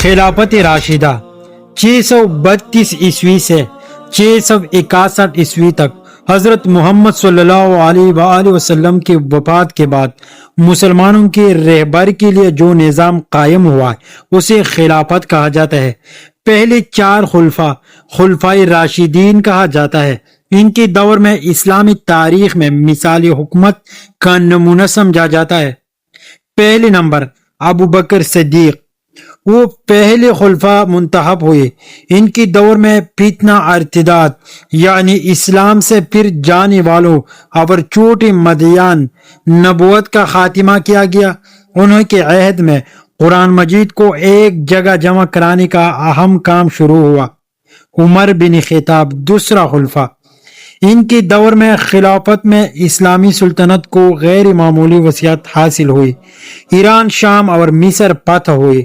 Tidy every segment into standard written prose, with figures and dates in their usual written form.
خلافت راشدہ 632 عیسوی سے 661 عیسوی تک حضرت محمد صلی اللہ علیہ وآلہ وسلم کی وفات کے بعد مسلمانوں کی رہبری کے لیے جو نظام قائم ہوا ہے اسے خلافت کہا جاتا ہے۔ پہلے 4 خلفائے راشدین کہا جاتا ہے۔ ان کے دور میں اسلامی تاریخ میں مثالی حکومت کا نمونہ سمجھا جاتا ہے۔ پہلے نمبر ابو بکر صدیق، وہ پہلے خلفاء منتخب ہوئے۔ ان کی دور میں فتنہ ارتداد یعنی اسلام سے پھر جانے والوں اور چھوٹے مدعیان نبوت کا خاتمہ کیا گیا۔ انہوں کے عہد میں قرآن مجید کو ایک جگہ جمع کرانے کا اہم کام شروع ہوا۔ عمر بن خطاب دوسرا خلیفہ، ان کے دور میں خلافت میں اسلامی سلطنت کو غیر معمولی وسعت حاصل ہوئی۔ ایران، شام اور مصر فتح ہوئے۔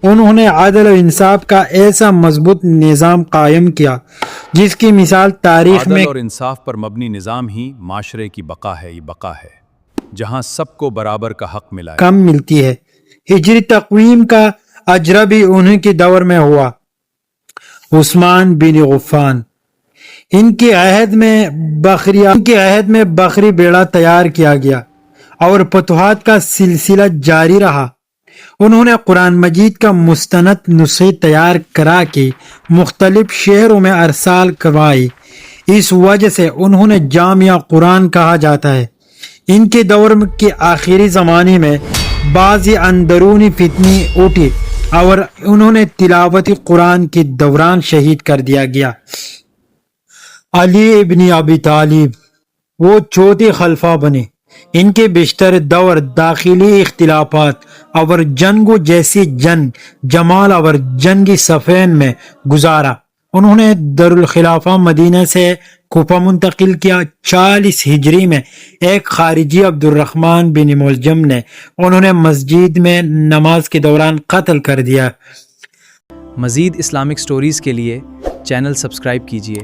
انہوں نے عدل و انصاف کا ایسا مضبوط نظام قائم کیا جس کی مثال تاریخ میں عدل اور انصاف پر مبنی نظام ہی معاشرے کی بقا ہے، یہ بقا ہے جہاں سب کو برابر کا حق ملا ہے۔ کم ملتی ہے۔ ہجری تقویم کا اجرا بھی انہی کے دور میں ہوا۔ عثمان بن غفان، ان کے عہد میں بخری بیڑا تیار کیا گیا اور فتوحات کا سلسلہ جاری رہا۔ انہوں نے قرآن مجید کا مستند نسخے تیار کرا کے مختلف شہروں میں ارسال کروائی۔ اس وجہ سے انہوں نے جامعہ قرآن کہا جاتا ہے۔ ان کے دور کے آخری زمانے میں بعضی اندرونی فتنے اٹھے اور انہوں نے تلاوت قرآن کے دوران شہید کر دیا گیا۔ علی ابن ابی طالب، وہ چوتھے خلیفہ بنے۔ ان کے بیشتر دور داخلی اختلافات اور جنگوں جیسی جمال اور جنگی صفین میں گزارا۔ انہوں نے دارالخلافہ مدینہ سے کوفہ منتقل کیا۔ 40 ہجری میں ایک خارجی عبد الرحمن بن ملجم نے انہوں نے مسجد میں نماز کے دوران قتل کر دیا۔ مزید اسلامک سٹوریز کے لیے چینل سبسکرائب کیجیے۔